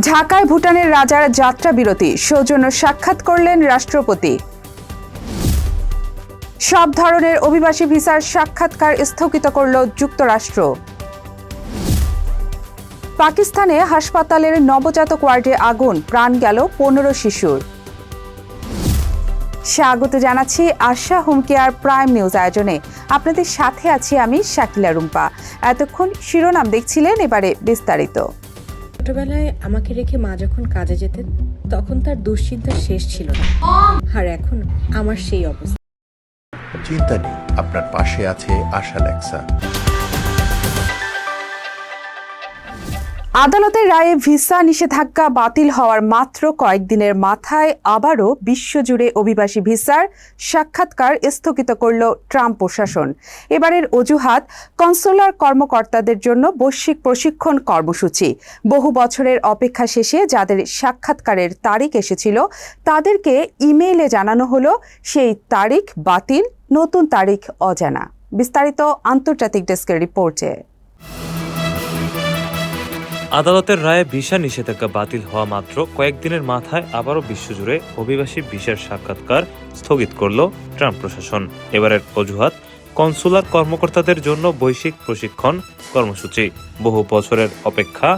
ঢাকায় ভুটানের রাজার যাত্রা বিরতি সৌজন্য সাক্ষাৎ করলেন রাষ্ট্রপতি। সব ধরনের অভিবাসী ভিসার সাক্ষাৎকার স্থগিত করল যুক্তরাষ্ট্র। পাকিস্তানে হাসপাতালের নবজাতক ওয়ার্ডে আগুন, প্রাণ গেল 15 শিশুর। স্বাগত জানাচ্ছি আশা হোম কেয়ার প্রাইম নিউজ আয়োজনে। আপনাদের সাথে আছি আমি শাকিলা রুম্পা। এতক্ষণ শিরোনাম দেখছিলেন, এবারে বিস্তারিত। ছোটবেলায় আমাকে রেখে মা যখন কাজে যেতেন তখন তার দুশ্চিন্তার শেষ ছিল না, আর এখন আমার সেই অবস্থা। চিন্তা নেই, আপনার পাশে আছে আশা লেক্সা। আদালতের রায়ে ভিসা নিষেধাজ্ঞা বাতিল হওয়ার মাত্র কয়েকদিনের মাথায় আবারও বিশ্বজুড়ে অভিবাসী ভিসার সাক্ষাৎকার স্থগিত করল ট্রাম্প প্রশাসন। এবারের অজুহাত কনসুলার কর্মকর্তাদের জন্য বৈশ্বিক প্রশিক্ষণ কর্মসূচি। বহু বছরের অপেক্ষা শেষে যাদের সাক্ষাৎকারের তারিখ এসেছিল তাদেরকে ইমেইলে জানানো হলো সেই তারিখ বাতিল, নতুন তারিখ অজানা। বিস্তারিত আন্তর্জাতিক ডেস্কের রিপোর্টে। আদালতের রায়ে ভিসা নিষেধাজ্ঞা বাতিল হওয়া মাত্র কয়েকদিনের মাথায় আবারও বিশ্বজুড়ে অভিবাসী ভিসার সাক্ষাৎকার স্থগিত করল ট্রাম্প প্রশাসন। এবারের অজুহাত কনসুলার কর্মকর্তাদের জন্য বৈশ্বিক প্রশিক্ষণ কর্মসূচি। বহু বছরের অপেক্ষা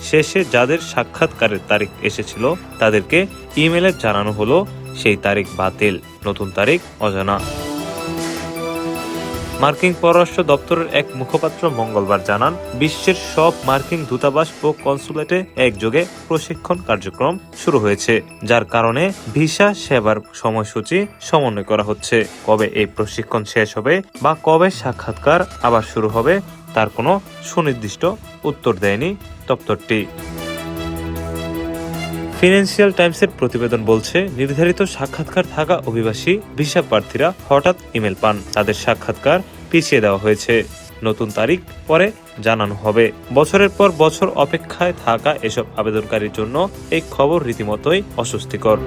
শেষে যাদের সাক্ষাৎকারের তারিখ এসেছিল তাদেরকে ইমেইলে জানানো হলো সেই তারিখ বাতিল, নতুন তারিখ অজানা। মার্কিন পররাষ্ট্র দপ্তরের এক মুখপাত্র মঙ্গলবার জানান, বিশ্বের সব মার্কিন দূতাবাস ও কনসুলেটে একযোগে প্রশিক্ষণ কার্যক্রম শুরু হয়েছে, যার কারণে ভিসা সেবার সময়সূচি সমন্বয় করা হচ্ছে। কবে এই প্রশিক্ষণ শেষ হবে বা কবে সাক্ষাৎকার আবার শুরু হবে তার কোনো সুনির্দিষ্ট উত্তর দেয়নি দপ্তরটি। ফিনান্সিয়াল টাইমসের প্রতিবেদন বলছে, নির্ধারিত সাক্ষাৎকার থাকা অভিবাসী ভিসা প্রার্থীরা হঠাৎ ইমেল পান, তাদের সাক্ষাৎকার পিছিয়ে দেওয়া হয়েছে, নতুন তারিখ পরে জানানো হবে। বছরের পর বছর অপেক্ষায় থাকা এসব আবেদনকারীর জন্য এই খবর রীতিমতোই অস্বস্তিকর।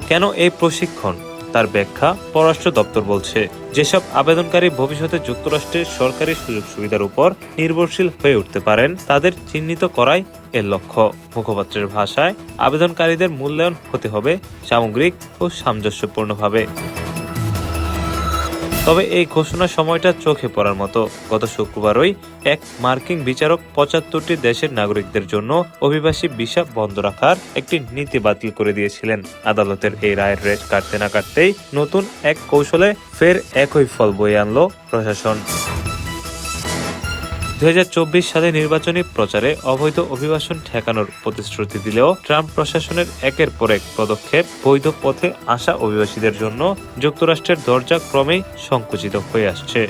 কেন এই প্রশিক্ষণ? তার ব্যাখ্যা পররাষ্ট্র দপ্তর বলছে, যেসব আবেদনকারী ভবিষ্যতে যুক্তরাষ্ট্রের সরকারি সুযোগ সুবিধার উপর নির্ভরশীল হয়ে উঠতে পারেন তাদের চিহ্নিত করাই এর লক্ষ্য। মুখপাত্রের ভাষায়, আবেদনকারীদের মূল্যায়ন হতে হবে সামগ্রিক ও সামঞ্জস্যপূর্ণভাবে। তবে এই ঘোষণার সময়টা চোখে পড়ার মতো। গত শুক্রবারই এক মার্কিন বিচারক 75টি দেশের নাগরিকদের জন্য অভিবাসী ভিসা বন্ধ রাখার একটি নীতি বাতিল করে দিয়েছিলেন। আদালতের এই রায়ের রেশ কাটতে না কাটতেই নতুন এক কৌশলে ফের একই ফল বয়ে আনল প্রশাসন। 2024 সালে নির্বাচনী প্রচারে অবৈধ অভিবাসন ঠেকানোর প্রতিশ্রুতি দিলেও ট্রাম্প প্রশাসনের একের পর এক পদক্ষেপ বৈধ পথে আসা অভিবাসীদের জন্য যুক্তরাষ্ট্রের দরজা ক্রমেই সংকুচিত হয়ে আসছে।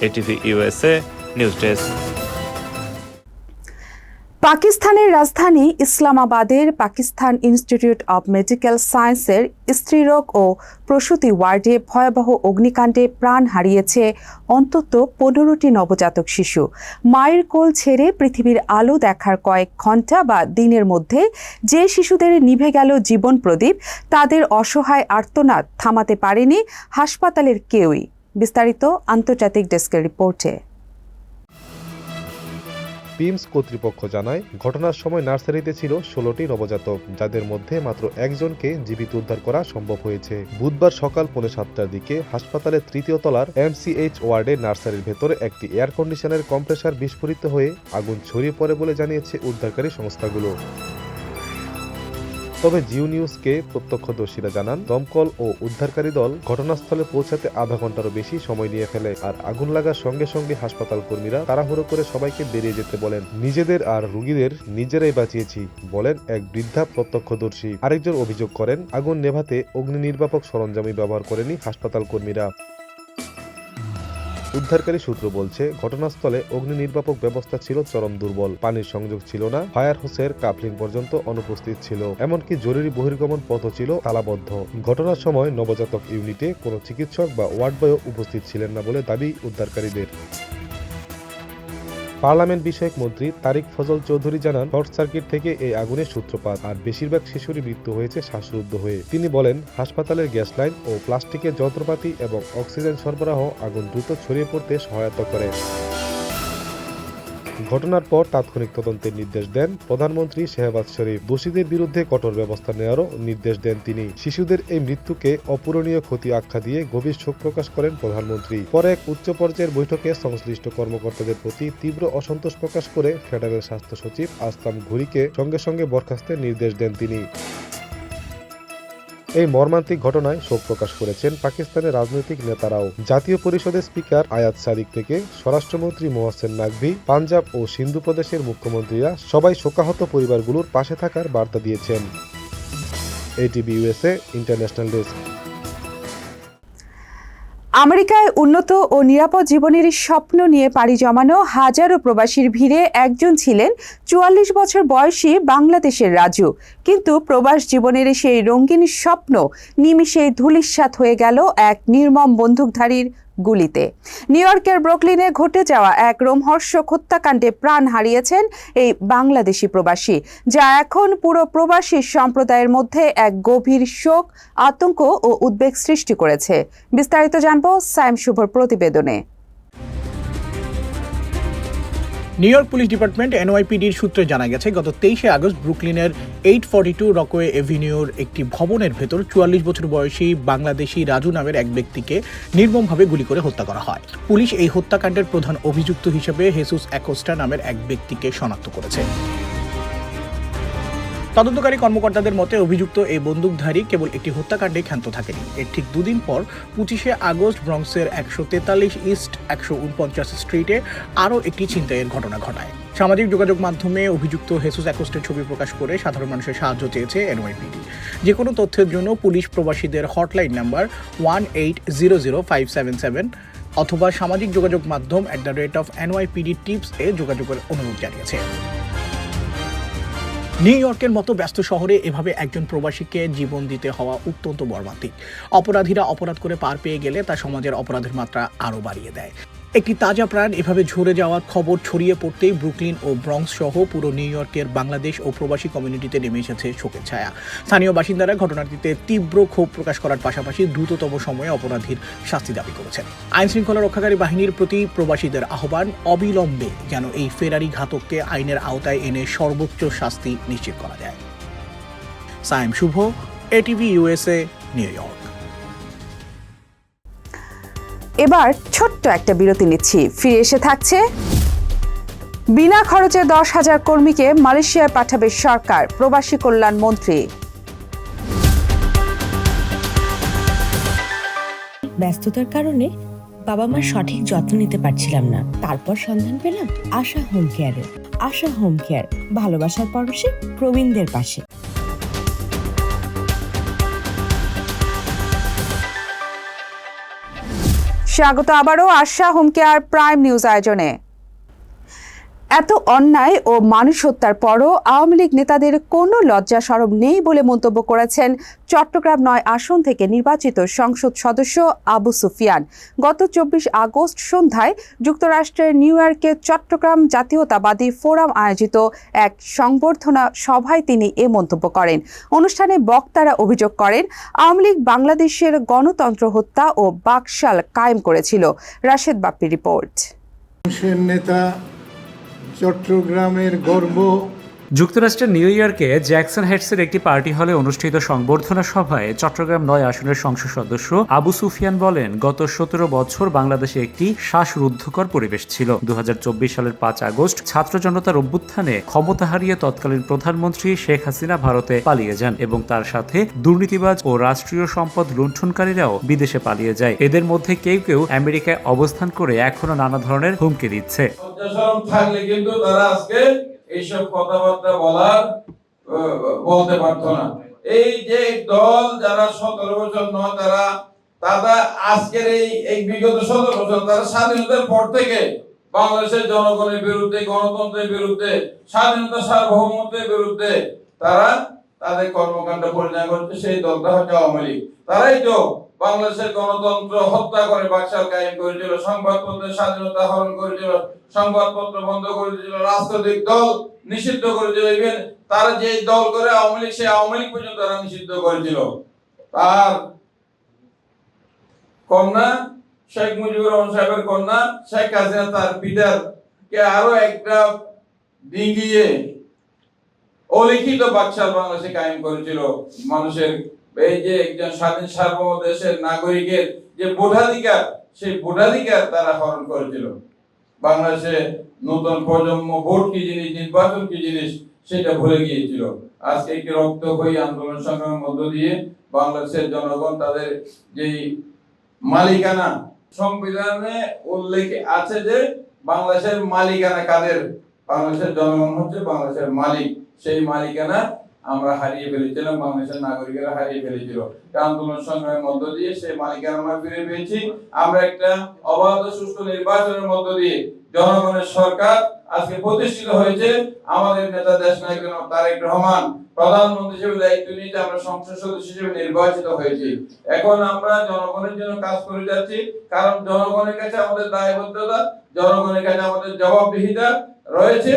ATV USA news desk. পাকিস্তানের রাজধানী ইসলামাবাদের পাকিস্তান ইনস্টিটিউট অব মেডিকেল সায়েন্সের স্ত্রীরোগ ও প্রসূতি ওয়ার্ডে ভয়াবহ অগ্নিকাণ্ডে প্রাণ হারিয়েছে অন্তত 15টি নবজাতক শিশু। মায়ের কোল ছেড়ে পৃথিবীর আলো দেখার কয়েক ঘণ্টা বা দিনের মধ্যে যে শিশুদের নিভে গেল জীবন প্রদীপ, তাদের অসহায় আর্তনাদ থামাতে পারেনি হাসপাতালের কেউই। বিস্তারিত আন্তর্জাতিক ডেস্কের রিপোর্টে। পিমস কর্তৃপক্ষ জানায়, ঘটনার সময় নার্সারিতে ছিল 16টি নবজাতক, যাদের মধ্যে মাত্র একজনকে জীবিত উদ্ধার করা সম্ভব হয়েছে। বুধবার সকাল 7:45টার দিকে হাসপাতালের 3য় তলার MCH ওয়ার্ডে নার্সারির ভেতরে একটি এয়ার কন্ডিশনের কম্প্রেসার বিস্ফোরিত হয়ে আগুন ছড়িয়ে পড়ে বলে জানিয়েছে উদ্ধারকারী সংস্থাগুলো। তবে জিও নিউজকে প্রত্যক্ষদর্শীরা জানান, দমকল ও উদ্ধারকারী দল ঘটনাস্থলে পৌঁছাতে আধা ঘন্টারও বেশি সময় নিয়ে ফেলে। আর আগুন লাগার সঙ্গে সঙ্গে হাসপাতাল কর্মীরা তাড়াহুড়ো করে সবাইকে বেরিয়ে যেতে বলেন। নিজেদের আর রোগীদের নিজেরাই বাঁচিয়েছি বলেন এক বৃদ্ধা প্রত্যক্ষদর্শী। আরেকজন অভিযোগ করেন, আগুন নেভাতে অগ্নি নির্বাপক সরঞ্জামই ব্যবহার করেনি হাসপাতাল কর্মীরা। উদ্ধারকারী সূত্র বলছে, ঘটনাস্থলে অগ্নি নির্বাপক ব্যবস্থা ছিল চরম দুর্বল, পানির সংযোগ ছিল না, ফায়ার হোসের কাপলিং পর্যন্ত অনুপস্থিত ছিল, এমনকি জরুরি বহির্গমন পথও ছিল তালাবদ্ধ। ঘটনার সময় নবজাতক ইউনিটে কোনো চিকিৎসক বা ওয়ার্ড বয়ও উপস্থিত ছিলেন না বলে দাবি উদ্ধারকারীদের। পার্লামেন্ট বিষয়ক মন্ত্রী তারিক ফজল চৌধুরী জানান, শর্ট সার্কিট থেকে এই আগুনের সূত্রপাত, আর বেশিরভাগ শিশুরই মৃত্যু হয়েছে শ্বাসরুদ্ধ হয়ে। তিনি বলেন, হাসপাতালের গ্যাস লাইন ও প্লাস্টিকের যন্ত্রপাতি এবং অক্সিজেন সরবরাহ আগুন দ্রুত ছড়িয়ে পড়তে সহায়তা করে। ঘটনার পর তাৎক্ষণিক তদন্তের নির্দেশ দেন প্রধানমন্ত্রী শেহবাজ শরীফ। দোষীদের বিরুদ্ধে কঠোর ব্যবস্থা নেওয়ারও নির্দেশ দেন তিনি। শিশুদের এই মৃত্যুকে অপূরণীয় ক্ষতি আখ্যা দিয়ে গভীর শোক প্রকাশ করেন প্রধানমন্ত্রী। পরে এক উচ্চ পর্যায়ের বৈঠকে সংশ্লিষ্ট কর্মকর্তাদের প্রতি তীব্র অসন্তোষ প্রকাশ করে ফেডারেল স্বাস্থ্য সচিব আসলাম ঘুরিকে সঙ্গে সঙ্গে বরখাস্তের নির্দেশ দেন তিনি। এই মর্মান্তিক ঘটনায় শোক প্রকাশ করেছেন পাকিস্তানের রাজনৈতিক নেতারাও। জাতীয় পরিষদের স্পিকার আয়াত সাদিক থেকে স্বরাষ্ট্রমন্ত্রী মোহসেন নাকভি, পাঞ্জাব ও সিন্ধু প্রদেশের মুখ্যমন্ত্রীরা সবাই শোকাহত পরিবারগুলোর পাশে থাকার বার্তা দিয়েছেন। ATV USA international desk. আমেরিকায় উন্নত ও নিরাপদ জীবনের স্বপ্ন নিয়ে পাড়ি জমানো হাজারো প্রবাসীর ভিড়ে একজন ছিলেন ৪৪ বছর বয়সী বাংলাদেশের রাজু। কিন্তু প্রবাস জীবনের সেই রঙিন স্বপ্ন নিমিষেই ধূলিসাৎ হয়ে গেল এক নির্মম বন্দুকধারীর গুলিতে। নিউ ইয়র্কের ব্রুকলিনে ঘটে যাওয়া এক রোমহর্ষক হত্যাকাণ্ডে প্রাণ হারিয়েছেন এই বাংলাদেশি প্রবাসী, যা এখন পুরো প্রবাসী সম্প্রদায়ের মধ্যে এক গভীর শোক, আতঙ্ক ও উদ্বেগ সৃষ্টি করেছে। বিস্তারিত জানবো সাইম শুভর প্রতিবেদনে। নিউ ইয়র্ক পুলিশ ডিপার্টমেন্ট এনওয়াইপিডির সূত্রে জানা গেছে, গত ২৩ আগস্ট ব্রুকলিনের 842 রকওয়ে এভিনিউর একটি ভবনের ভেতর ৪৪ বছর বয়সী বাংলাদেশি রাজু নামের এক ব্যক্তিকে নির্মমভাবে গুলি করে হত্যা করা হয়। পুলিশ এই হত্যাকাণ্ডের প্রধান অভিযুক্ত হিসেবে হেসুস অ্যাকোস্টা নামের এক ব্যক্তিকে শনাক্ত করেছে। তদন্তকারী কর্মকর্তাদের মতে অভিযুক্ত এই বন্দুকধারী কেবল একটি হত্যাকাণ্ডে ক্ষান্ত থাকেনি। এর ঠিক দুদিন পর ২৫ আগস্ট ব্রঙ্কসের ১৪৩ ইস্ট ১৪৯ স্ট্রিটে আরও একটি ছিনতাইয়ের ঘটনা ঘটায়। সামাজিক যোগাযোগ মাধ্যমে অভিযুক্ত হেসুস অ্যাকোস্টের ছবি প্রকাশ করে সাধারণ মানুষের সাহায্য চেয়েছে এনওয়াইপিডি। যে কোনো তথ্যের জন্য পুলিশ প্রবাসীদের হটলাইন নাম্বার 1800577 অথবা সামাজিক যোগাযোগ মাধ্যম @NYPD-Tips এ যোগাযোগের অনুরোধ জানিয়েছে। নিউ ইয়র্কের মতো ব্যস্ত শহরে এভাবে একজন প্রবাসীকে জীবন দিতে হওয়া অত্যন্ত মর্মান্তিক। অপরাধীরা অপরাধ করে পার পেয়ে গেলে তা সমাজের অপরাধের মাত্রা আরও বাড়িয়ে দেয়। একটি তাজা প্রাণ এভাবে ঝরে যাওয়ার খবর ছড়িয়ে পড়তেই ব্রুকলিন ও ব্রঙ্কস সহ পুরো নিউ ইয়র্কের বাংলাদেশ ও প্রবাসী কমিউনিটিতে নেমে এসেছে শোকের ছায়া। স্থানীয় বাসিন্দারা ঘটনাটিতে তীব্র ক্ষোভ প্রকাশ করার পাশাপাশি দ্রুততম সময়ে অপরাধীর শাস্তি দাবি করেছেন। আইন শৃঙ্খলা রক্ষাকারী বাহিনীর প্রতি প্রবাসীদের আহ্বান, অবিলম্বে যেন এই ফেরারি ঘাতককে আইনের আওতায় এনে সর্বোচ্চ শাস্তি নিশ্চিত করা যায়। সাইম শুভ, এটিভি ইউএসএ, নিউ ইয়র্ক। এবার ছোট্ট একটা বিরতি নিচ্ছি, ফিরে এসে থাকছে বিনা খরচে ১০,০০০ কর্মীকে মালয়েশিয়ায় পাঠাবে সরকার, প্রবাসী কল্যাণ মন্ত্রী। ব্যস্ততার কারণে বাবা মার সঠিক যত্ন নিতে পারছিলাম না। তারপর সন্ধান পেলাম আশা হোম কেয়ারের। আশা হোম কেয়ার, ভালোবাসার পরশে প্রবীণদের পাশে। স্বাগত আবারও আশা হোম কেয়ার প্রাইম নিউজ আয়োজনে। এত অন্যায় ও মানুষ হত্যার পরও আওয়ামী লীগ নেতাদের কোনো লজ্জা শরম নেই বলে মন্তব্য করেছেন চট্টগ্রাম ৯ আসন থেকে নির্বাচিত সংসদ সদস্য আবু সুফিয়ান। গত ২৪ আগস্ট সন্ধ্যায় যুক্তরাষ্ট্রের নিউ ইয়র্কে চট্টগ্রাম জাতীয়তাবাদী ফোরাম আয়োজিত এক সংবর্ধনা সভায় তিনি এ মন্তব্য করেন। অনুষ্ঠানে বক্তারা অভিযোগ করেন, আওয়ামী লীগ বাংলাদেশের গণতন্ত্র হত্যা ও বাকশাল কায়েম করেছিল। রাশেদ বাপ্পির রিপোর্ট। নেতা, চট্টগ্রামের গর্ব। যুক্তরাষ্ট্রের নিউ ইয়র্কে জ্যাকসন হেটসের একটি পার্টি হলে অনুষ্ঠিত সংবর্ধনা সভায় চট্টগ্রাম ৯ আসনের সংসদ সদস্য আবু সুফিয়ান বলেন, গত ১৭ বছর বাংলাদেশে একটি শ্বাসরুদ্ধকর পরিবেশ ছিল। ২০২৪ সালের ৫ আগস্ট ছাত্র জনতার অভ্যুত্থানে ক্ষমতা হারিয়ে তৎকালীন প্রধানমন্ত্রী শেখ হাসিনা ভারতে পালিয়ে যান এবং তার সাথে দুর্নীতিবাজ ও রাষ্ট্রীয় সম্পদ লুণ্ঠনকারীরাও বিদেশে পালিয়ে যায়। এদের মধ্যে কেউ কেউ আমেরিকায় অবস্থান করে এখনো নানা ধরনের হুমকি দিচ্ছে। এইসব কথাবার্তা বলতে পারতো না। এই যে দল যারা ১৭ বছর নয়, তারা আজকের এই বিগত ১৭ বছর তারা স্বাধীনতার পর থেকে বাংলাদেশের জনগণের বিরুদ্ধে, গণতন্ত্রের বিরুদ্ধে, স্বাধীনতা সার্বভৌমত্বের বিরুদ্ধে তারা তাদের কর্মকাণ্ড পরিচালনা করছে। সেই দলটা হচ্ছে আওয়ামী লীগ। তারাই তো বাংলাদেশের গণতন্ত্র হত্যা করে বাকশাল কায়েম করেছিল, সংবাদপত্রের স্বাধীনতা হরণ করেছিল, সংবাদপত্র বন্ধ করে দিয়েছিল, রাজনৈতিক দল নিষিদ্ধ করেছিল। ইভেন তারা যে দল করে আওয়ামী লীগ, সেই আওয়ামী লীগ পর্যন্ত তারা নিষিদ্ধ করেছিল। তার কন্যা শেখ মুজিবুর রহমান সাহেবের কন্যা শেখ হাসিনা তার পিতার কে আরো একটা ডিঙ্গিয়ে অলিখিত বাদশাহ বাংলাদেশে কায়েম করেছিল। মানুষের এই যে একজন স্বাধীন সার্বভৌম দেশের নাগরিকের যে ভোটাধিকার, সেই ভোটাধিকার তারা হরণ করেছিল। বাংলাদেশে নতুন প্রজন্ম ভোট কি জিনিস, নির্বাচন কি জিনিস সেটা ভুলে গিয়েছিল। আজকে একটি রক্তক্ষয়ী আন্দোলন সংগ্রামের মধ্য দিয়ে বাংলাদেশের জনগণ তাদের যেই মালিকানা, সংবিধানে উল্লেখ আছে যে বাংলাদেশের মালিকানা কাদের, বাংলাদেশের জনগণ হচ্ছে বাংলাদেশের মালিক। সেই মালিকানা আমরা হারিয়ে ফেলেছিলাম, বাংলাদেশের নাগরিকেরা হারিয়ে ফেলেছিল। আন্দোলন সংগ্রামের মধ্য দিয়ে সেই মালিকানা আমরা ফিরে পেয়েছি। আমরা একটা অবাধ সুষ্ঠু নির্বাচনের মধ্য দিয়ে জনগণের সরকার আজকে প্রতিষ্ঠিত হয়েছে। আমাদের নেতা দেশনায়ক তারেক রহমান প্রধানমন্ত্রী হিসেবে দায়িত্ব নিয়ে আমরা সংসদ সদস্য হিসেবে নির্বাচিত হয়েছি। এখন আমরা জনগণের জন্য কাজ করে যাচ্ছি, কারণ জনগণের কাছে আমাদের দায়বদ্ধতা, জনগণের কাছে আমাদের জবাবদিহিতা রয়েছে।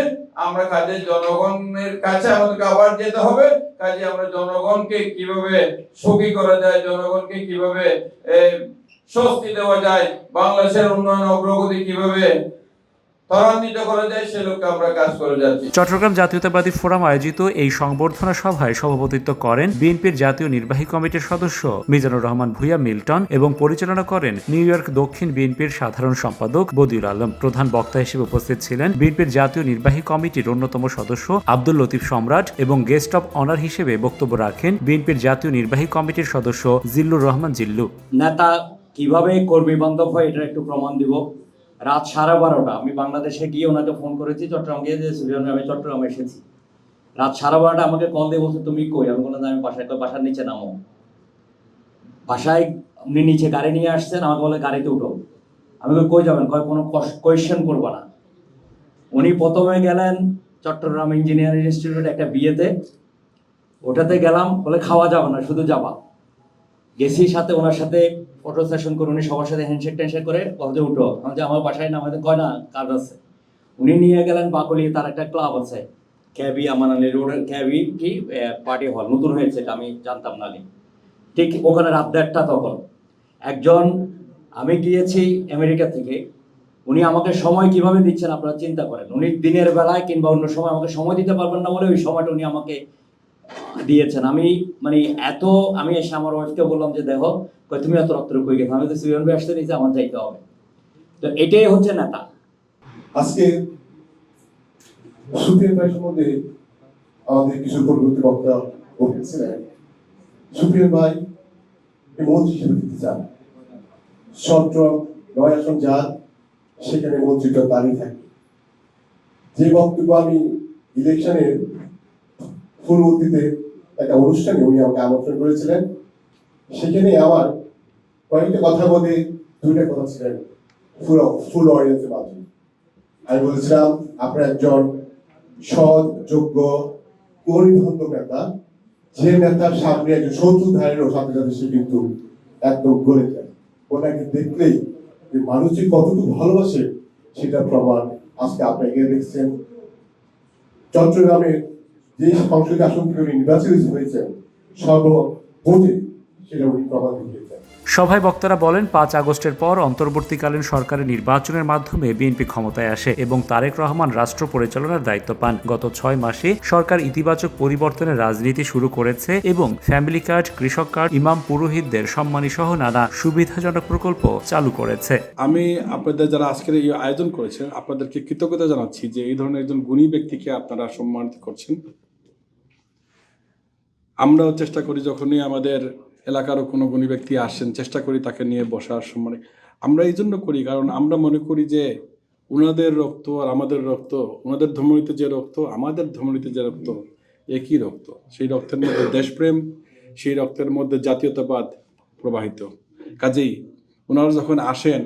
আমরা কাজে জনগণের কাছে আমাদেরকে আবার যেতে হবে। কাজে আমরা জনগণকে কিভাবে সুখী করা যায়, জনগণকে কিভাবে স্বস্তি দেওয়া যায়, বাংলাদেশের উন্নয়ন অগ্রগতি কিভাবে ত্বরান্বিত করা যায়, সে লক্ষ্যে আমরা কাজ করে যাচ্ছি। চট্টগ্রাম জাতীয়তাবাদী ফোরাম আয়োজিত এই সংবর্ধনা সভায় সভাপতিত্ব করেন বিএনপির জাতীয় নির্বাহী কমিটির সদস্য মিজানুর রহমান ভূঁইয়া মিল্টন এবং পরিচালনা করেন নিউ ইয়র্ক দক্ষিণ বিএনপির সাধারণ সম্পাদক বদিউল আলম। প্রধান বক্তা হিসেবে উপস্থিত ছিলেন বিএনপির জাতীয় নির্বাহী কমিটির অন্যতম সদস্য আব্দুল লতিফ সম্রাট এবং গেস্ট অব অনার হিসেবে বক্তব্য রাখেন বিএনপির জাতীয় নির্বাহী কমিটির সদস্য জিল্লুর রহমান জিল্লু। নেতা কিভাবে কর্মী বান্ধব হয় এটা একটু প্রমাণ দিব। রাত 12:30 আমি বাংলাদেশে গিয়ে ওনাকে ফোন করেছি, চট্টগ্রাম গিয়ে যে আমি চট্টগ্রামে এসেছি। রাত 12:30 আমাকে কল দিয়ে বলছে তুমি কই? আমি বললাম আমি বাসায়। বাসার নিচে নামো। বাসায় উনি নিচে গাড়ি নিয়ে আসছেন, আমাকে বলে গাড়িতে উঠো। আমি কই যাবেন? কোনো কোয়েশ্চেন করবো না। উনি প্রথমে গেলেন চট্টগ্রাম ইঞ্জিনিয়ারিং ইনস্টিটিউটে একটা বিয়েতে, ওটাতে গেলাম, বলে খাওয়া যাবে না, শুধু যাবা। গেছি সাথে ওনার সাথে ফটো সেশন করে, উনি সবার সাথে হ্যান্ডশেক ট্যান্ডশেক করে বলতে উঠো। আমি যে আমার বাসায় নামাতে কয় না, কাজ আছে। উনি নিয়ে গেলেন বাকলি, তার একটা ক্লাব আছে ক্যাবি, আমানালি রোডের ক্যাবি কি পার্টি হল, নতুন হয়েছে, আমি জানতাম না। ঠিক ওখানে রাত 1:30 তখন একজন, আমি গিয়েছি আমেরিকা থেকে, উনি আমাকে সময় কিভাবে দিচ্ছেন আপনারা চিন্তা করেন। উনি দিনের বেলায় কিংবা অন্য সময় আমাকে সময় দিতে পারবেন না বলে ওই সময়টা উনি আমাকে দিয়েছেন। আমি আমি এসে আমার ওয়াইফকে বললাম যে দেখো, তুমি এত রক্ত কই গেছো, আমি তো সুজন ভাই আসতে নিয়েছি, আমার যাইতে হবে। তো এটাই হচ্ছে নেতা। আজকে সুপ্রিয় ভাই সম্বন্ধে আমাদের কিছু পরবর্তী বক্তা বলছিলেন। সুপ্রিয় ভাই মন্ত্রী হিসেবে দিতে চান, চট্টগ্রাম 9 আসন যান, সেখানে মন্ত্রীটা দাঁড়িয়ে থাকে। যে বক্তব্য আমি ইলেকশনের পূর্ববর্তীতে একটা অনুষ্ঠানে উনি আমাকে আমন্ত্রণ করেছিলেন, সেখানে আমার কয়েকটা কথা বলে 2টা কথা ছিলেন ফুল অডিয়েন্সের মাধ্যমে। আমি বলেছিলাম আপনার একজন সৎ, যোগ্য, কর্মীবান্ধব নেতা, যে নেতার সামনে একজন শত্রুধারেরও সাথে সাথে সে কিন্তু একদম গলে যায়। ওনাকে দেখলেই যে মানুষ যে কতটুকু ভালোবাসে সেটা প্রমাণ আজকে আপনাকে দেখছেন। চট্টগ্রামের যে সংসদীয় আসন থেকে উনি নির্বাচিত হয়েছেন সর্বভোটে, সেটা উনি প্রমাণ দিয়েছেন। সভায় বক্তারা বলেন 5 আগস্টের পর অন্তর্বর্তীকালীন সরকারের নির্বাচনের মাধ্যমে বিএনপি ক্ষমতায় আসে এবং তারেক রহমান রাষ্ট্র পরিচালনার দায়িত্ব পান। গত 6 মাসে সরকার ইতিবাচক পরিবর্তনের রাজনীতি শুরু করেছে এবং ফ্যামিলি কার্ড, কৃষক কার্ড, ইমাম পুরোহিতদের সম্মানী সহ নানা সুবিধাজনক প্রকল্প চালু করেছে। আমি আপনাদের যারা আজকের এই আয়োজন করেছেন আপনাদেরকে কৃতজ্ঞতা জানাচ্ছি যে এই ধরনের একজন গুণী ব্যক্তিকে আপনারা সম্মানিত করছেন। আমরাও চেষ্টা করি যখনই আমাদের এলাকারও কোনো গুণী ব্যক্তি আসেন, চেষ্টা করি তাকে নিয়ে বসার সম্মানে। আমরা এই জন্য করি কারণ আমরা মনে করি যে ওনাদের রক্ত আর আমাদের রক্ত, ওনাদের ধমনীতে যে রক্ত আমাদের ধমনীতে যে রক্ত একই রক্ত। সেই রক্তের মধ্যে দেশপ্রেম, সেই রক্তের মধ্যে জাতীয়তাবাদ প্রবাহিত। কাজেই ওনারা যখন আসেন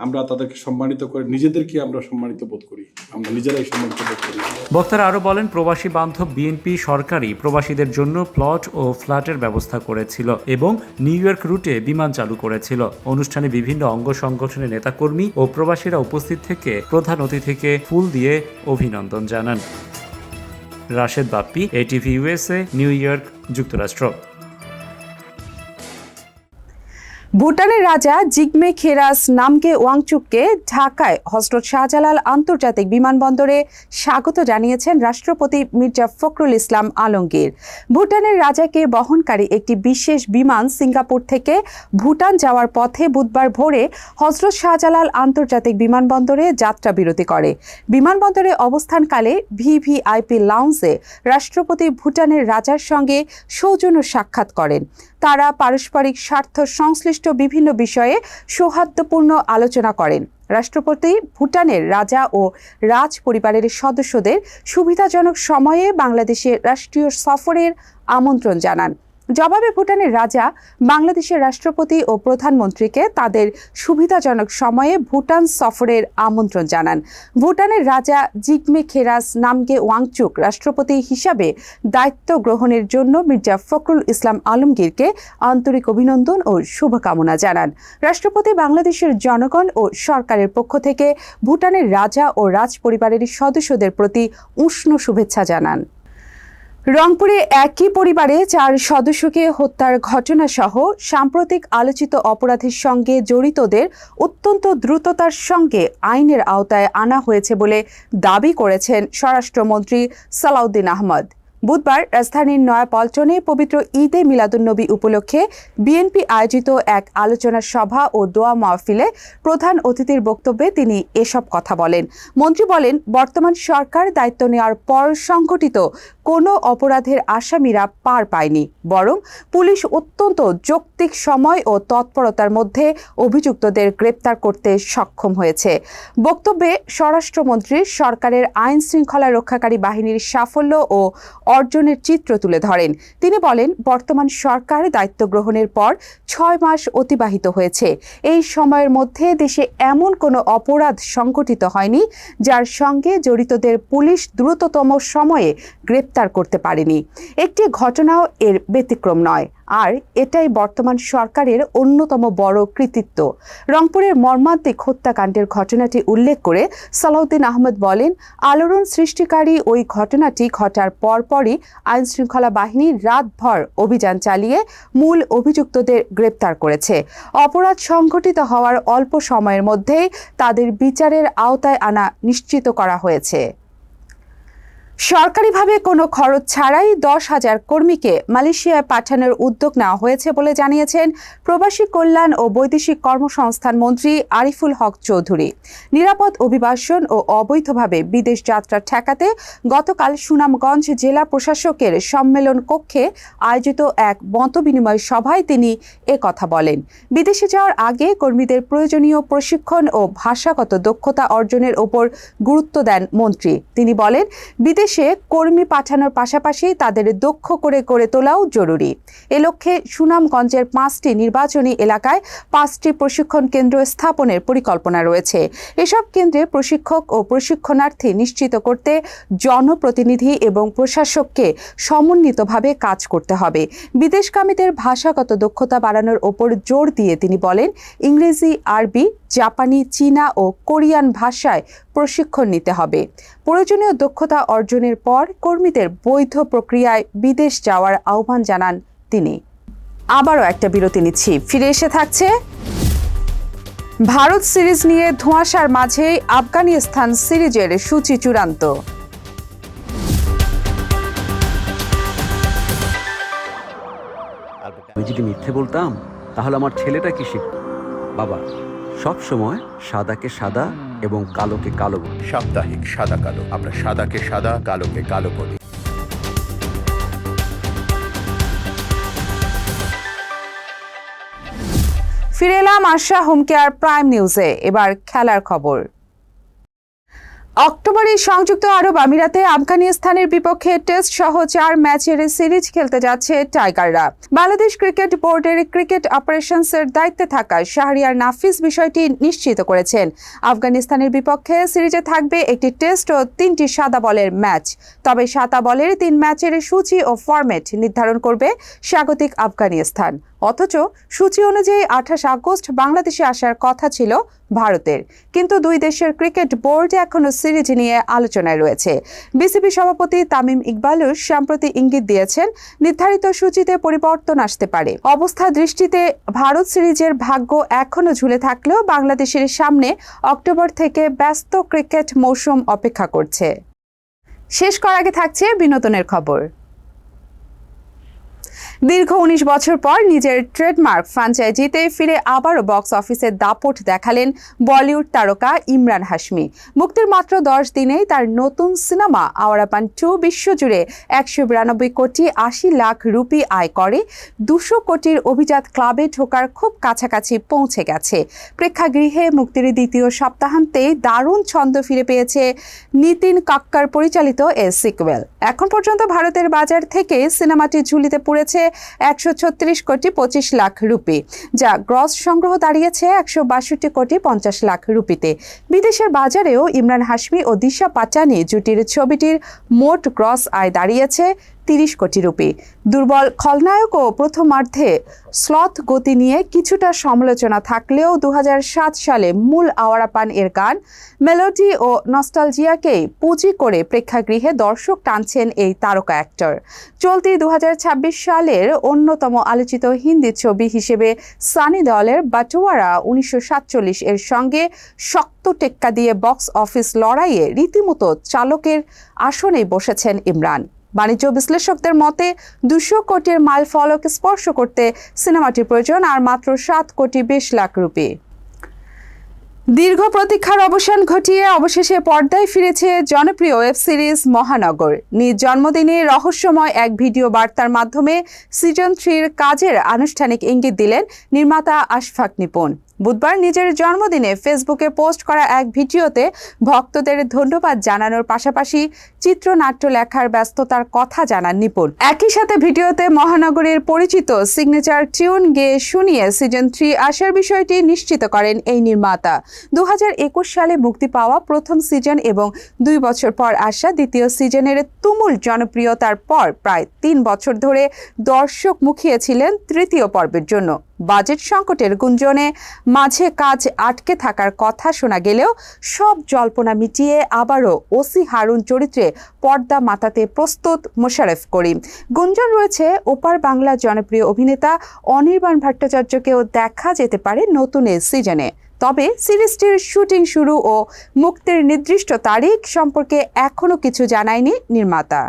আমরা তাদেরকে সম্মানিত করে নিজেদেরকে আমরা সম্মানিত বোধ করি, আমরা নিজেরাই সম্মানিত বোধ করি। বক্তারা আরো বলেন প্রবাসী বান্ধব বিএনপি সরকারই প্রবাসীদের জন্য প্লট ও ফ্ল্যাটের ব্যবস্থা করেছিল এবং নিউ ইয়র্ক রুটে বিমান চালু করেছিল। অনুষ্ঠানে বিভিন্ন অঙ্গ সংগঠনের নেতাকর্মী ও প্রবাসীরা উপস্থিত থেকে প্রধান অতিথিকে ফুল দিয়ে অভিনন্দন জানান। Rashed Bappi, ATV USA, new York, যুক্তরাষ্ট্র। ভুটানের রাজা জিগমে খেরাস নামগে ওয়াংচুককে ঢাকায় হজরত শাহজালাল আন্তর্জাতিক বিমানবন্দরে স্বাগত জানিয়েছেন রাষ্ট্রপতি মির্জা ফখরুল ইসলাম আলমগীর। ভুটানের রাজাকে বহনকারী একটি বিশেষ বিমান সিঙ্গাপুর থেকে ভুটান যাওয়ার পথে বুধবার ভোরে হজরত শাহজালাল আন্তর্জাতিক বিমানবন্দরে যাত্রা বিরতি করে। বিমানবন্দরে অবস্থানকালে ভিভিআইপি লাউঞ্জে রাষ্ট্রপতি ভুটানের রাজার সঙ্গে সৌজন্য সাক্ষাৎ করেন। তারা পারস্পরিক স্বার্থ সংশ্লিষ্ট বিভিন্ন বিষয়ে সৌহার্দ্যপূর্ণ আলোচনা করেন। রাষ্ট্রপতি ভুটানের রাজা ও রাজ পরিবারের সদস্যদের সুবিধাজনক সময়ে বাংলাদেশের রাষ্ট্রীয় সফরের আমন্ত্রণ জানান। জবাবে ভুটানের রাজা বাংলাদেশের রাষ্ট্রপতি ও প্রধানমন্ত্রীকে তাদের সুবিধাজনক সময়ে ভুটান সফরের আমন্ত্রণ জানান। ভুটানের রাজা জিগমে খেরাস নামগে ওয়াংচুক রাষ্ট্রপতি হিসাবে দায়িত্ব গ্রহণের জন্য মির্জা ফখরুল ইসলাম আলমগীরকে আন্তরিক অভিনন্দন ও শুভকামনা জানান। রাষ্ট্রপতি বাংলাদেশের জনগণ ও সরকারের পক্ষ থেকে ভুটানের রাজা ও রাজ পরিবারের সদস্যদের প্রতি উষ্ণ শুভেচ্ছা জানান। রংপুরে একই পরিবারে 4 সদস্যকে হত্যার ঘটনা সহ সাম্প্রতিক আলোচিত অপরাধের সঙ্গে জড়িতদের অত্যন্ত দ্রুততার সঙ্গে আইনের আওতায় আনা হয়েছে বলে দাবি করেছেন স্বরাষ্ট্রমন্ত্রী সালাউদ্দিন আহমদ। বুধবার রাজধানীর নয়াপল্টনে পবিত্র ঈদে মিলাদুন্নবী উপলক্ষে বিএনপি আয়োজিত এক আলোচনা সভা ও দোয়া মাহফিলে প্রধান অতিথির বক্তব্যে তিনি এসব কথা বলেন। মন্ত্রী বলেন, বর্তমান সরকার দায়িত্ব নেওয়ার পর সংঘটিত কোনো অপরাধের আসামিরা পার পায়নি, বরং পুলিশ অত্যন্ত যৌক্তিক সময় ও তৎপরতার মধ্যে অভিযুক্তদের গ্রেপ্তার করতে সক্ষম হয়েছে। বক্তব্যে স্বরাষ্ট্রমন্ত্রী সরকারের আইন শৃঙ্খলা রক্ষাকারী বাহিনীর সাফল্য ও অর্জনের চিত্র তুলে ধরেন। তিনি বলেন, বর্তমান সরকার দায়িত্ব গ্রহণের পর 6 মাস অতিবাহিত হয়েছে। এই সময়ের মধ্যে দেশে এমন কোনো অপরাধ সংঘটিত হয়নি যার সঙ্গে জড়িতদের পুলিশ দ্রুততম সময়ে গ্রেপ্তার করতে পারেনি। একটি ঘটনাও এর ব্যতিক্রম নয়, আর এটাই বর্তমান সরকারের অন্যতম বড় কৃতিত্ব। রংপুরের মর্মান্তিক হত্যাকাণ্ডের ঘটনাটি উল্লেখ করে সালাউদ্দিন আহমদ বলেন, আলোড়ন সৃষ্টিকারী ওই ঘটনাটি ঘটার পরপরই আইনশৃঙ্খলা বাহিনী রাতভর অভিযান চালিয়ে মূল অভিযুক্তদের গ্রেপ্তার করেছে। অপরাধ সংঘটিত হওয়ার অল্প সময়ের মধ্যেই তাদের বিচারের আওতায় আনা নিশ্চিত করা হয়েছে। সরকারিভাবে কোনো খরচ ছাড়াই 10,000 কর্মীকে মালয়েশিয়ায় পাঠানোর উদ্যোগ নেওয়া হয়েছে বলে জানিয়েছেন প্রবাসী কল্যাণ ও বৈদেশিক কর্মসংস্থান মন্ত্রী আরিফুল হক চৌধুরী। নিরাপদ অভিবাসন ও অবৈধভাবে বিদেশ যাত্রা ঠেকাতে গতকাল সুনামগঞ্জ জেলা প্রশাসকের সম্মেলন কক্ষে আয়োজিত এক মতবিনিময় সভায় তিনি কথা বলেন। বিদেশে যাওয়ার আগে কর্মীদের প্রয়োজনীয় প্রশিক্ষণ ও ভাষাগত দক্ষতা অর্জনের ওপর গুরুত্ব দেন মন্ত্রী। তিনি বলেন, বিদেশে কর্মী পাঠানোর পাশাপাশি তাদের দক্ষ করে গড়ে তোলাও জরুরি। এ লক্ষ্যে সুনামগঞ্জের 5টি নির্বাচনী এলাকায় 5টি প্রশিক্ষণ কেন্দ্র স্থাপনের পরিকল্পনা রয়েছে। এসব কেন্দ্রে প্রশিক্ষক ও প্রশিক্ষণার্থী নিশ্চিত করতে জনপ্রতিনিধি এবং প্রশাসককে সমন্বিতভাবে কাজ করতে হবে। বিদেশগামীদের ভাষাগত দক্ষতা বাড়ানোর ওপর জোর দিয়ে তিনি বলেন, ইংরেজি, আরবি, জাপানি, চীনা ও কোরিয়ান ভাষায় প্রশিক্ষণ নিতে হবে। প্রয়োজনীয় দক্ষতা অর্জনের পর কর্মীদের বৈধ প্রক্রিয়ায় বিদেশ যাওয়ার আহ্বান জানান তিনি। আবারও একটা বিরতি নিচ্ছি, ফিরে এসে থাকছে ভারত সিরিজ নিয়ে ধোঁয়াশার মাঝে আফগানিস্তান সিরিজের সূচি চূড়ান্ত। আমি যদি মিথ্যে বলতাম তাহলে আমার ছেলেটা কি শিখত? বাবা সব সময় সাদাকে সাদা এবং কালোকে কালো বলি। সাপ্তাহিক সাদা কালো, আমরা সাদাকে সাদা, কালোকে কালো বলি। ফিরে এলাম আশা হোম কেয়ার প্রাইম নিউজে। এবার খেলার খবর। অক্টোবরে সংযুক্ত আরব আমিরাতে আফগানিস্তানের বিপক্ষে টেস্ট সহ 4 ম্যাচের সিরিজ খেলতে যাচ্ছে টাইগাররা। বাংলাদেশ ক্রিকেট বোর্ডের ক্রিকেট অপারেশনসের দায়িত্বে থাকা শাহরিয়ার নাফিস বিষয়টি নিশ্চিত করেছেন। আফগানিস্তানের বিপক্ষে সিরিজে থাকবে একটি টেস্ট ও 3টি সাদা বলের ম্যাচ। তবে সাদা বলের 3 ম্যাচের সূচি ও ফরম্যাট নির্ধারণ করবে স্বাগতিক আফগানিস্তান। অথচ সূচি অনুযায়ী 28 আগস্ট বাংলাদেশে আসার কথা ছিল ভারতের, কিন্তু দুই দেশের ক্রিকেট বোর্ড এখনও সিরিজ নিয়ে আলোচনায় রয়েছে। বিসিবি সভাপতি তামিম ইকবালুর সম্প্রতি ইঙ্গিত দিয়েছেন নির্ধারিত সূচিতে পরিবর্তন আসতে পারে। অবস্থা দৃষ্টিতে ভারত সিরিজের ভাগ্য এখনও ঝুলে থাকলেও বাংলাদেশের সামনে অক্টোবর থেকে ব্যস্ত ক্রিকেট মৌসুম অপেক্ষা করছে। শেষ করার আগে থাকছে বিনোদনের খবর। দীর্ঘ 19 বছর পর নিজের ট্রেডমার্ক ফ্র্যাঞ্চাইজিতে ফিরে আবারও বক্স অফিসে দাপট দেখালেন বলিউড তারকা ইমরান হাশমি। মুক্তির মাত্র 10 দিনেই তার নতুন সিনেমা আওয়ারাপান 2 বিশ্বজুড়ে 192 কোটি 80 লাখ রুপি আয় করে 200 কোটির অভিজাত ক্লাবে ঢোকার খুব কাছাকাছি পৌঁছে গেছে। প্রেক্ষাগৃহে মুক্তির দ্বিতীয় সপ্তাহান্তেই দারুণ ছন্দ ফিরে পেয়েছে নিতিন কাক্কার পরিচালিত এই সিকুয়েল। এখন পর্যন্ত ভারতের বাজার থেকে সিনেমাটি ঝুলিতে পড়েছে 136 কোটি 25 লাখ রুপি, যা গ্রস সংগ্রহ দাঁড়িয়েছে 162 কোটি 50 লাখ রুপিতে। বিদেশের বাজারেও ইমরান হাশমি ও দিশা পাটানি জুটির ছবিটির মোট গ্রস আয় দাঁড়িয়েছে 30 কোটি রুপি। দুর্বল খলনায়ক ও প্রথমার্ধে স্লথ গতি নিয়ে কিছুটা সমালোচনা থাকলেও 2007 সালে মূল আওয়ারাপান এর গান মেলোডি ও নস্টালজিয়াকেই পুঁজি করে প্রেক্ষাগৃহে দর্শক টানছেন এই তারকা অ্যাক্টর। চলতি 2026 সালের অন্যতম আলোচিত হিন্দি ছবি হিসেবে সানি দেওলের বাটোয়ারা 1947 এর সঙ্গে শক্ত টেক্কা দিয়ে বক্স অফিস লড়াইয়ে রীতিমতো চালকের আসনেই বসেছেন ইমরান। বাণিজ্য বিশ্লেষকদের মতে 200 কোটির মাইল ফলক স্পর্শ করতে সিনেমাটির প্রয়োজন আর মাত্র 7 কোটি 20 লাখ রুপি। দীর্ঘ প্রতীক্ষার অবসান ঘটিয়ে অবশেষে পর্দায় ফিরেছে জনপ্রিয় ওয়েব সিরিজ মহানগর। নিজ জন্মদিনে রহস্যময় এক ভিডিও বার্তার মাধ্যমে সিজন 3 কাজের আনুষ্ঠানিক ইঙ্গিত দিলেন নির্মাতা আশফাক নিপুণ। বুধবার নিজের জন্মদিনে ফেসবুকে পোস্ট করা এক ভিডিওতে ভক্তদের ধন্যবাদ জানানোর পাশাপাশি চিত্রনাট্য লেখার ব্যস্ততার কথা জানান নিপুণ। একই সাথে ভিডিওতে মহানগরের পরিচিত সিগনেচার টিউন গেয়ে শুনিয়ে সিজন 3 আসার বিষয়টি নিশ্চিত করেন এই নির্মাতা। 2021 সালে মুক্তি পাওয়া প্রথম সিজন এবং 2 বছর পর আসা দ্বিতীয় সিজনের তুমুল জনপ্রিয়তার পর প্রায় 3 বছর ধরে দর্শক মুখিয়েছিলেন তৃতীয় পর্বের জন্য। বাজেট সংকটের গুঞ্জনে মাঝে কাজ আটকে থাকার কথা শোনা গেলেও সব জল্পনা মিটিয়ে আবারও ওসি হারুন চরিত্রে পর্দা মাতাতে প্রস্তুত মোশাররফ করিম। গুঞ্জন রয়েছে ওপার বাংলা জনপ্রিয় অভিনেতা অনির্বাণ ভট্টাচার্যকেও দেখা যেতে পারে নতুন এই সিজনে। তবে সিরিজটির শুটিং শুরু ও মুক্তির নির্দিষ্ট তারিখ সম্পর্কে এখনও কিছু জানায়নি নির্মাতা।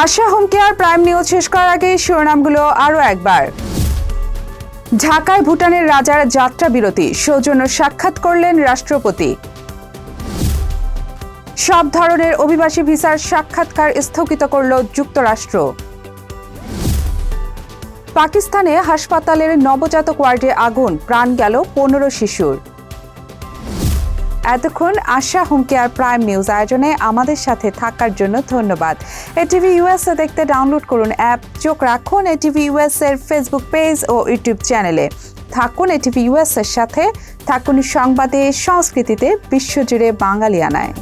আশা হোম কেয়ার প্রাইম নিউজ শেষ করার আগে শিরোনামগুলো আরও একবার। ঢাকায় ভুটানের রাজার যাত্রা বিরতি, সৌজন্য সাক্ষাৎ করলেন রাষ্ট্রপতি। সব ধরনের অভিবাসী ভিসার সাক্ষাৎকার স্থগিত করল যুক্তরাষ্ট্র। পাকিস্তানে হাসপাতালের নবজাতক ওয়ার্ডে আগুন, প্রাণ গেল 15 শিশুর। এতক্ষণ আশা হোম কেয়ার প্রাইম নিউজ আয়োজনে আমাদের সাথে থাকার জন্য ধন্যবাদ। এটিভি ইউএসএ দেখতে ডাউনলোড করুন অ্যাপ, চোখ রাখুন এটিভি ইউএস এর ফেসবুক পেজ ও ইউটিউব চ্যানেলে। থাকুন এটিভি ইউএস এর সাথে, থাকুন সংবাদে, সংস্কৃতিতে, বিশ্বজুড়ে বাঙালিয়ানায়।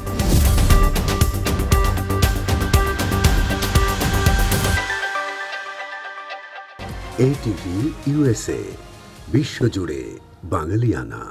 এটিভি ইউএসএ, বিশ্বজুড়ে বাঙালিয়ানা।